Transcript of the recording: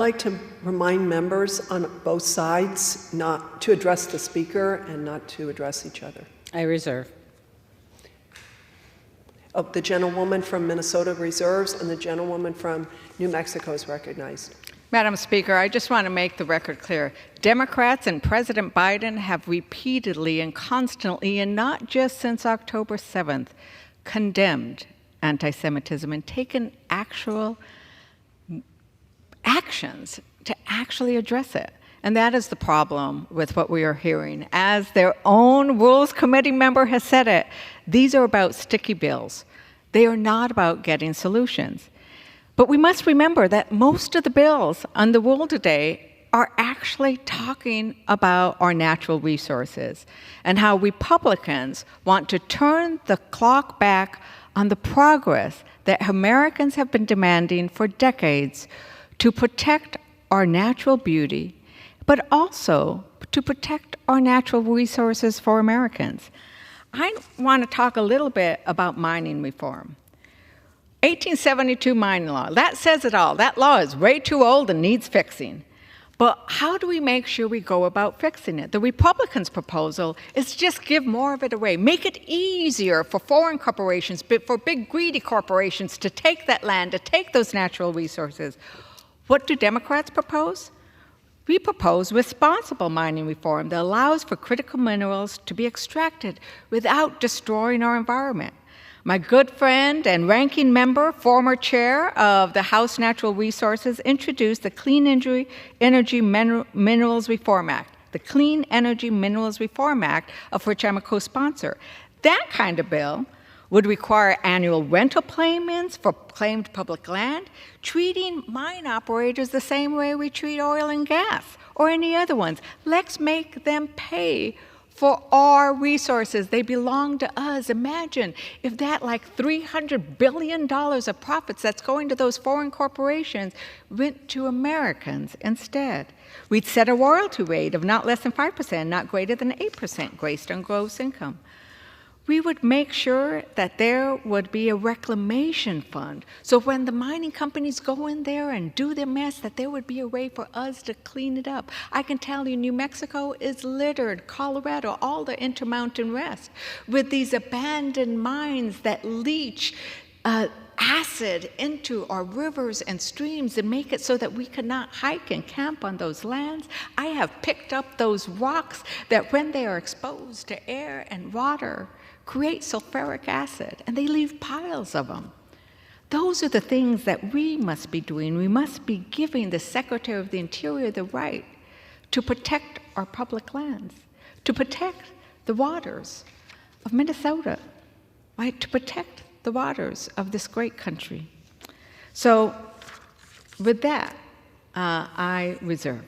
I'd like to remind members on both sides not to address the speaker and not to address each other. I reserve. Oh, the gentlewoman from Minnesota reserves, and the gentlewoman from New Mexico is recognized. Madam Speaker, I just want to make the record clear. Democrats and President Biden have repeatedly and constantly, and not just since October 7th, condemned anti-Semitism and taken actual actions to actually address it. And that is the problem with what we are hearing. As their own Rules Committee member has said it, these are about sticky bills. They are not about getting solutions. But we must remember that most of the bills on the rule today are actually talking about our natural resources and how Republicans want to turn the clock back on the progress that Americans have been demanding for decades to protect our natural beauty, but also to protect our natural resources for Americans. I want to talk a little bit about mining reform. 1872 mining law, that says it all. That law is way too old and needs fixing. But how do we make sure we go about fixing it? The Republicans' proposal is just give more of it away. Make it easier for foreign corporations, for big greedy corporations to take that land, to take those natural resources. What do Democrats propose? We propose responsible mining reform that allows for critical minerals to be extracted without destroying our environment. My good friend and ranking member, former chair of the House Natural Resources, introduced the Clean Energy Minerals Reform Act, the Clean Energy Minerals Reform Act, of which I'm a co-sponsor. That kind of bill would require annual rental payments for claimed public land, treating mine operators the same way we treat oil and gas or any other ones. Let's make them pay for our resources. They belong to us. Imagine if that like $300 billion of profits that's going to those foreign corporations went to Americans instead. We'd set a royalty rate of not less than 5%, not greater than 8% based on gross income. We would make sure that there would be a reclamation fund. So when the mining companies go in there and do their mess, that there would be a way for us to clean it up. I can tell you New Mexico is littered, Colorado, all the Intermountain West, with these abandoned mines that leach acid into our rivers and streams and make it so that we cannot hike and camp on those lands. I have picked up those rocks that when they are exposed to air and water, create sulfuric acid, and they leave piles of them. Those are the things that we must be doing. We must be giving the Secretary of the Interior the right to protect our public lands, to protect the waters of Minnesota, right? To protect the waters of this great country. So with that, I reserve.